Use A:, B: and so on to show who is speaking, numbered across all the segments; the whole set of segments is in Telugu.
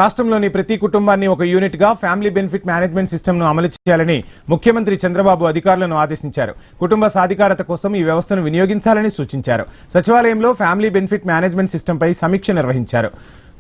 A: రాష్ట్రంలోని ప్రతి కుటుంబాన్ని ఒక యూనిట్ గా ఫ్యామిలీ బెనిఫిట్ మేనేజ్మెంట్ సిస్టమ్ ను అమలు చేయాలని ముఖ్యమంత్రి చంద్రబాబు అధికారులను ఆదేశించారు. కుటుంబ సాధికారత కోసం ఈ వ్యవస్థను వినియోగించాలని సూచించారు. సచివాలయంలో ఫ్యామిలీ బెనిఫిట్ మేనేజ్మెంట్ సిస్టమ్ పై సమీక్ష నిర్వహించారు.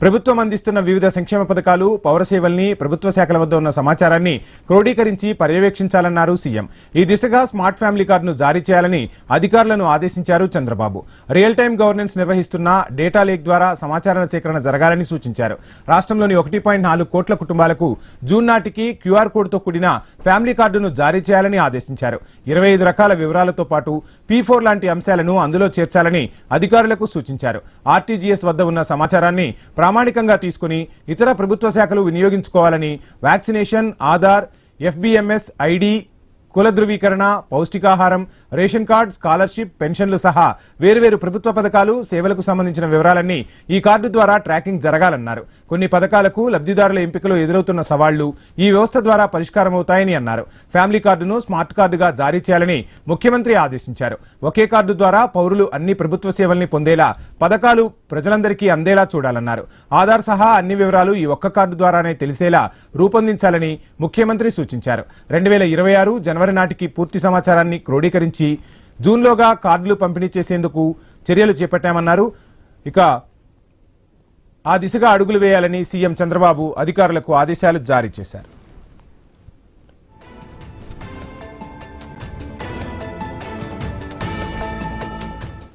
A: ప్రభుత్వం అందిస్తున్న వివిధ సంక్షేమ పథకాలు, పౌర సేవల్ని, ప్రభుత్వ శాఖల వద్ద ఉన్న సమాచారాన్ని క్రోడీకరించి పర్యవేక్షించాలన్నారు సీఎం. ఈ దిశగా స్మార్ట్ ఫ్యామిలీ కార్డును జారీ చేయాలని అధికారులను ఆదేశించారు చంద్రబాబు. రియల్ టైం గవర్నెన్స్ నిర్వహిస్తున్న డేటా లేక్ ద్వారా సమాచార సేకరణ జరగాలని సూచించారు. రాష్ట్రంలోని 1.4 కోట్ల కుటుంబాలకు జూన్ నాటికి క్యూఆర్ కోడ్తో కూడిన ఫ్యామిలీ కార్డును జారీ చేయాలని ఆదేశించారు. 25 రకాల వివరాలతో పాటు P4 లాంటి అంశాలను అందులో చేర్చాలని అధికారులకు సూచించారు. ఆర్టీజీఎస్ వద్ద ఉన్న సమాచారాన్ని ప్రామాణికంగా తీసుకుని ఇతర ప్రభుత్వ శాఖలు వినియోగించుకోవాలని, వ్యాక్సినేషన్, ఆధార్, FBMS ఐడి, కుల ధృవీకరణ, పౌష్టికాహారం, రేషన్ కార్డు, స్కాలర్షిప్, పెన్షన్లు సహా వేరువేరు ప్రభుత్వ పథకాలు, సేవలకు సంబంధించిన వివరాలన్నీ ఈ కార్డు ద్వారా ట్రాకింగ్ జరగాలన్నారు. కొన్ని పథకాలకు లబ్ధిదారుల ఎంపికలో ఎదురవుతున్న సవాళ్లు ఈ వ్యవస్థ ద్వారా పరిష్కారమవుతాయని అన్నారు. ఫ్యామిలీ కార్డును స్మార్ట్ కార్డుగా జారీ చేయాలని ముఖ్యమంత్రి ఆదేశించారు. ఒకే కార్డు ద్వారా పౌరులు అన్ని ప్రభుత్వ సేవల్ని పొందేలా, పథకాలు ప్రజలందరికీ అందేలా చూడాలన్నారు. ఆధార్ సహా అన్ని వివరాలు ఈ ఒక్క కార్డు ద్వారానే తెలిసేలా రూపొందించాలని ముఖ్యమంత్రి సూచించారు. 2026 జనవరి నాటికి పూర్తి సమాచారాన్ని క్రోడీకరించి జూన్లోగా కార్డులు పంపిణీ చేసేందుకు చర్యలు చేపట్టామన్నారు. ఇక ఆ దిశగా అడుగులు వేయాలని సీఎం చంద్రబాబు అధికారులకు ఆదేశాలు జారీ చేశారు.